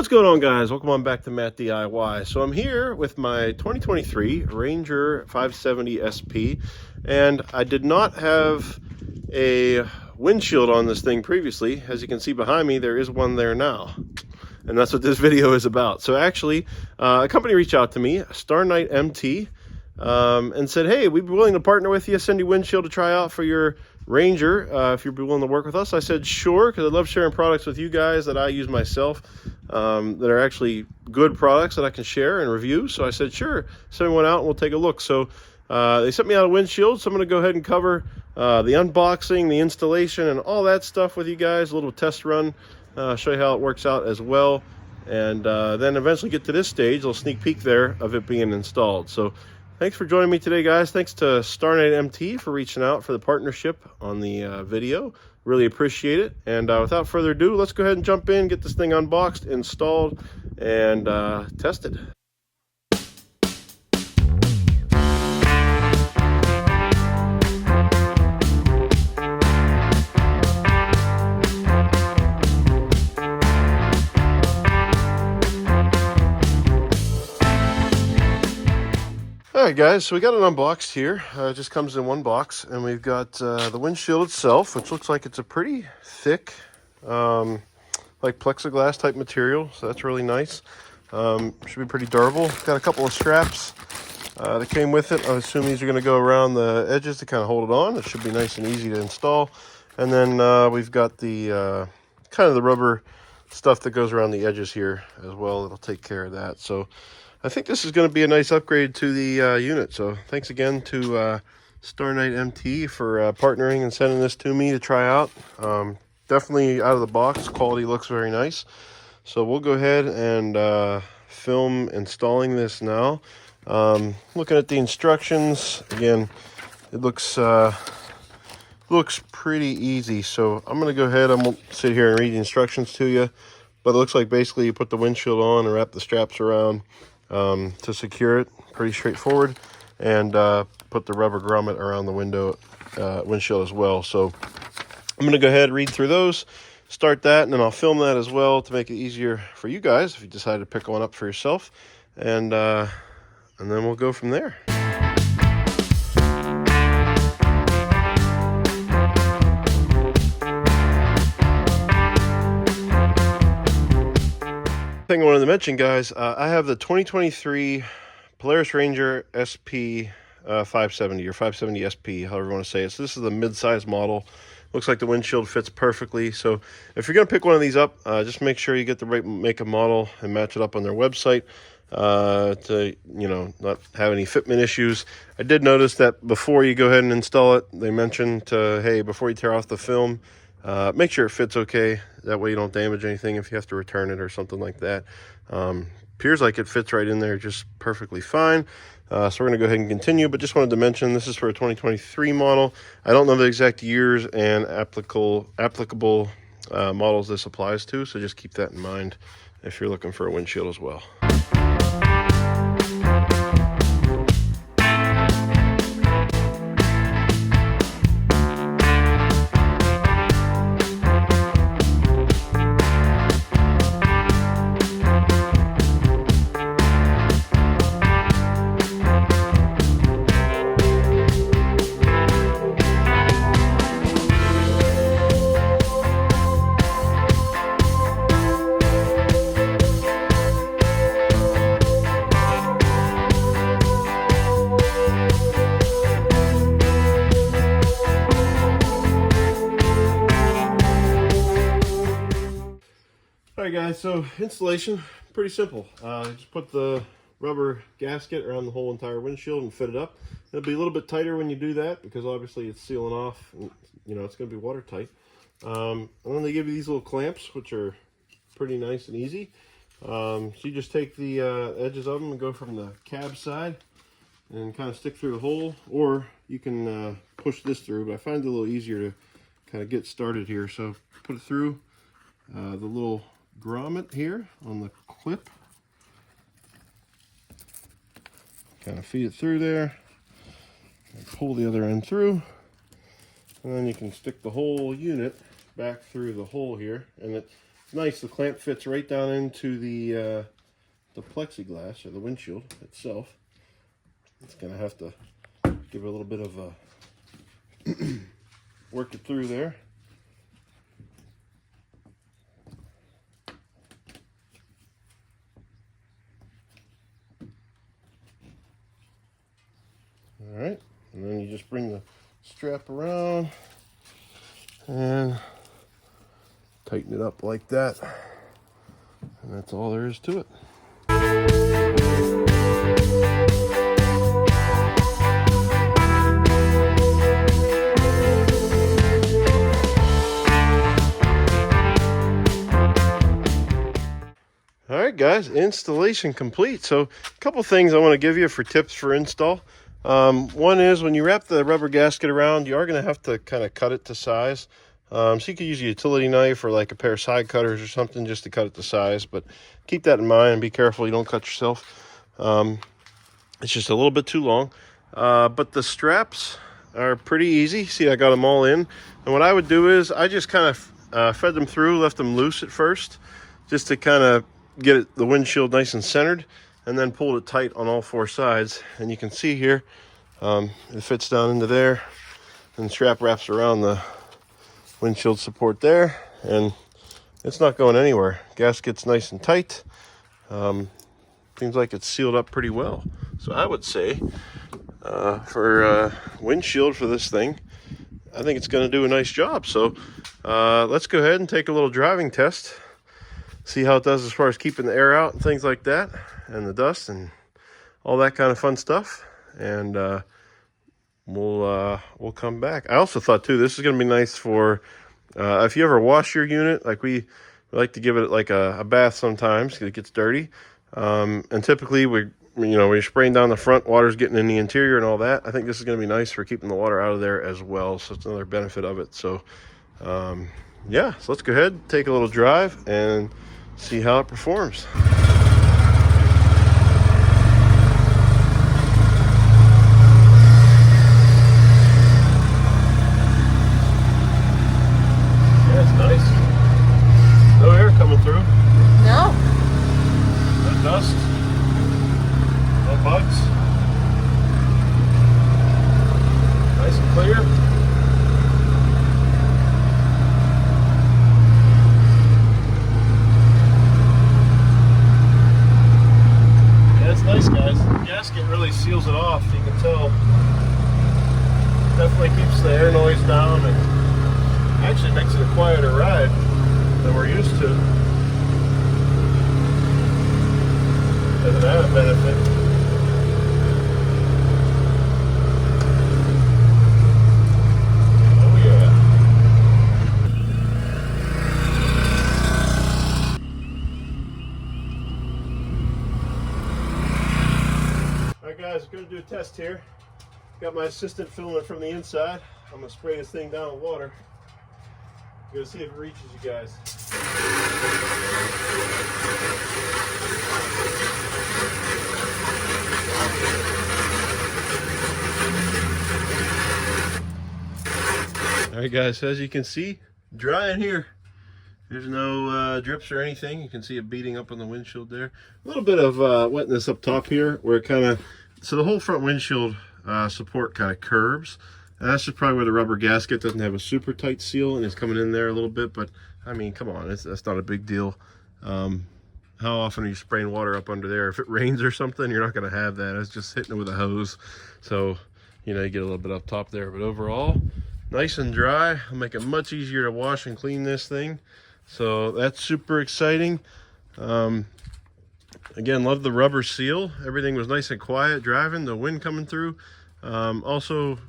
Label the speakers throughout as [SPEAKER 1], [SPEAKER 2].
[SPEAKER 1] What's going on, guys? Welcome on back to Matt DIY. So I'm here with my 2023 Ranger 570 SP, and I did not have a windshield on this thing previously. As you can see behind me, there is one there now, and that's what this video is about. So actually, a company reached out to me, StarKnight MT, and said, hey, we'd be willing to partner with you, send you windshield to try out for your Ranger, if you'd be willing to work with us. I said sure, because I love sharing products with you guys that I use myself, that are actually good products that I can share and review. So I said sure, send me one out and we'll take a look. So they sent me out a windshield, so I'm going to go ahead and cover the unboxing, the installation, and all that stuff with you guys. A little test run, show you how it works out as well, and then eventually get to this stage, a little sneak peek there of it being installed. So thanks for joining me today, guys. Thanks to StarKnight MT for reaching out for the partnership on the video. Really appreciate it. And without further ado, let's go ahead and jump in, get this thing unboxed, installed, and tested. Alright guys, so we got it unboxed here. It just comes in one box, and we've got the windshield itself, which looks like it's a pretty thick, like plexiglass type material, so that's really nice. Should be pretty durable. Got a couple of straps that came with it. I assume these are going to go around the edges to kind of hold it on. It should be nice and easy to install. And then we've got the kind of the rubber stuff that goes around the edges here as well. It'll take care of that. So I think this is going to be a nice upgrade to the unit. So thanks again to StarKnight MT for partnering and sending this to me to try out. Definitely out of the box, quality looks very nice. So we'll go ahead and film installing this now. Looking at the instructions, again, it looks pretty easy. So I'm going to go ahead, I won't sit here and read the instructions to you, but it looks like basically you put the windshield on and wrap the straps around to secure it. Pretty straightforward. And put the rubber grommet around the windshield as well. So I'm going to go ahead and read through those, start that, and then I'll film that as well to make it easier for you guys if you decide to pick one up for yourself. And then we'll go from there. Thing I wanted to mention, guys, I have the 2023 Polaris Ranger SP 570 or 570 SP, however you want to say it. So this is the mid-size model. Looks like the windshield fits perfectly. So if you're going to pick one of these up, just make sure you get the right make and model and match it up on their website to, you know, not have any fitment issues. I did notice that before you go ahead and install it, they mentioned, hey, before you tear off the film, make sure it fits okay. That way you don't damage anything if you have to return it or something like that. Appears like it fits right in there just perfectly fine. So we're going to go ahead and continue, but just wanted to mention this is for a 2023 model. I don't know the exact years and applicable models this applies to, so just keep that in mind if you're looking for a windshield as well. Alright guys, so installation, pretty simple. Just put the rubber gasket around the whole entire windshield and fit it up. It'll be a little bit tighter when you do that because obviously it's sealing off, and, you know, it's going to be watertight. And then they give you these little clamps, which are pretty nice and easy. So you just take the edges of them and go from the cab side and kind of stick through the hole, or you can push this through, but I find it a little easier to kind of get started here. So put it through the little grommet here on the clip, kind of feed it through there and pull the other end through, and then you can stick the whole unit back through the hole here. And It's nice. The clamp fits right down into the plexiglass or the windshield itself. It's gonna have to give it a little bit of a work it through there. All right, and then you just bring the strap around and tighten it up like that, and that's all there is to it. All right, guys, installation complete. So a couple things I want to give you for tips for install. One is when you wrap the rubber gasket around, you are going to have to kind of cut it to size. So you could use a utility knife or like a pair of side cutters or something just to cut it to size, but keep that in mind and be careful you don't cut yourself. It's just a little bit too long. But the straps are pretty easy. See, I got them all in. And what I would do is I just kind of fed them through, left them loose at first, just to kind of get the windshield nice and centered, and then pulled it tight on all four sides. And you can see here, it fits down into there, and the strap wraps around the windshield support there, and it's not going anywhere. Gasket's nice and tight. Seems like it's sealed up pretty well. So I would say for windshield for this thing, I think it's going to do a nice job. So let's go ahead and take a little driving test, see how it does as far as keeping the air out and things like that, and the dust and all that kind of fun stuff. And we'll come back. I also thought too, this is going to be nice for if you ever wash your unit. Like we like to give it like a bath sometimes because it gets dirty. And typically when you're spraying down the front, water's getting in the interior and all that. I think this is going to be nice for keeping the water out of there as well. So it's another benefit of it. So yeah, so let's go ahead, take a little drive and see how it performs. Yeah, it's nice. No air coming through.
[SPEAKER 2] No.
[SPEAKER 1] No dust. No bugs. Nice and clear. Nice, guys. The gasket really seals it off. You can tell. Definitely keeps the air noise down and actually makes it a quieter ride than we're used to. As an added benefit. Oh yeah. Guys, I'm going to do a test here. Got my assistant filming it from the inside. I'm going to spray this thing down with water. I'm going to see if it reaches you guys. Alright guys, so as you can see, dry in here. There's no drips or anything. You can see it beating up on the windshield there. A little bit of wetness up top here where it kind of, so the whole front windshield support kind of curves. And that's just probably where the rubber gasket doesn't have a super tight seal and it's coming in there a little bit. But I mean, come on, that's not a big deal. How often are you spraying water up under there? If it rains or something, you're not going to have that. It's just hitting it with a hose. So, you get a little bit up top there. But overall, nice and dry. It'll make it much easier to wash and clean this thing. So that's super exciting. Again, love the rubber seal. Everything was nice and quiet driving, the wind coming through. Also,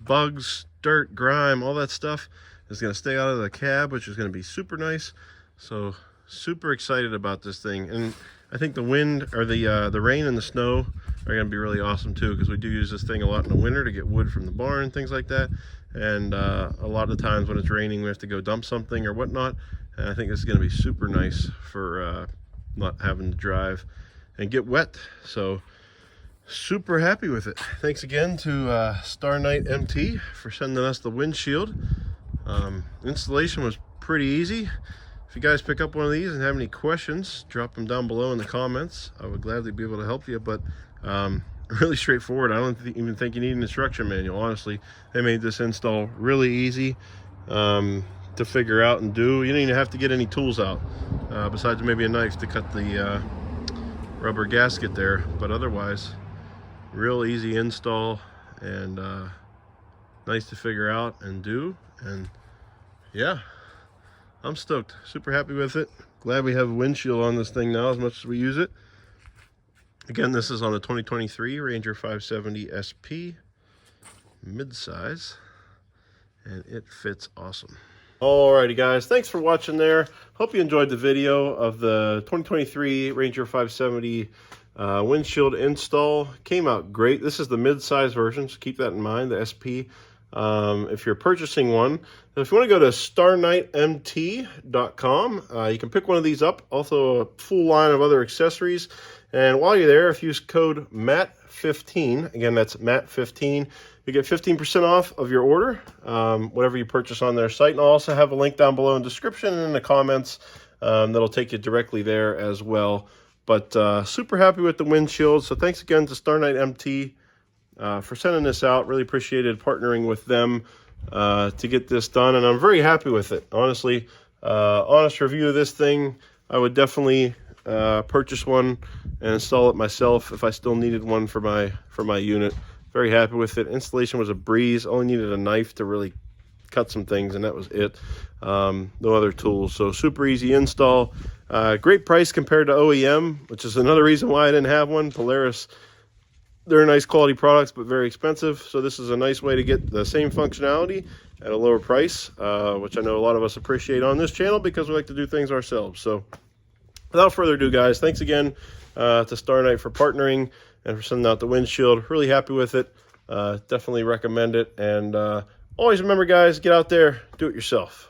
[SPEAKER 1] bugs, dirt, grime, all that stuff is going to stay out of the cab, which is going to be super nice. So super excited about this thing. And I think the wind or the rain and the snow are going to be really awesome too, because we do use this thing a lot in the winter to get wood from the barn and things like that. And a lot of the times when it's raining, we have to go dump something or whatnot. And I think this is going to be super nice for not having to drive and get wet. So super happy with it. Thanks again to StarKnight MT for sending us the windshield. Installation was pretty easy. If you guys pick up one of these and have any questions, drop them down below in the comments. I would gladly be able to help you, but really straightforward. I don't even think you need an instruction manual, honestly. They made this install really easy to figure out and do. You don't even have to get any tools out, besides maybe a knife to cut the rubber gasket there, but otherwise, real easy install and nice to figure out and do. And yeah, I'm stoked, super happy with it. Glad we have a windshield on this thing now as much as we use it. Again, this is on the 2023 Ranger 570 SP mid-size, and it fits awesome. Alrighty guys, thanks for watching there. Hope you enjoyed the video of the 2023 Ranger 570 windshield install. Came out great. This is the mid-size version, so keep that in mind, the SP. If you're purchasing one, if you want to go to StarKnightMT.com, you can pick one of these up. Also a full line of other accessories. And while you're there, if you use code MAT15, again, that's MAT15, you get 15% off of your order, whatever you purchase on their site. And I'll also have a link down below in the description and in the comments that'll take you directly there as well. But super happy with the windshield. So thanks again to StarKnight MT for sending this out. Really appreciated partnering with them to get this done, and I'm very happy with it. Honestly, honest review of this thing, I would definitely purchase one and install it myself if I still needed one for my unit. Very happy with it. Installation was a breeze. Only needed a knife to really cut some things, and that was it. No other tools, so super easy install. Great price compared to OEM, which is another reason why I didn't have one. Polaris, they're nice quality products, but very expensive. So this is a nice way to get the same functionality at a lower price, which I know a lot of us appreciate on this channel because we like to do things ourselves. So without further ado, guys, thanks again to StarKnight for partnering and for sending out the windshield. Really happy with it. Definitely recommend it. And always remember, guys, get out there, do it yourself.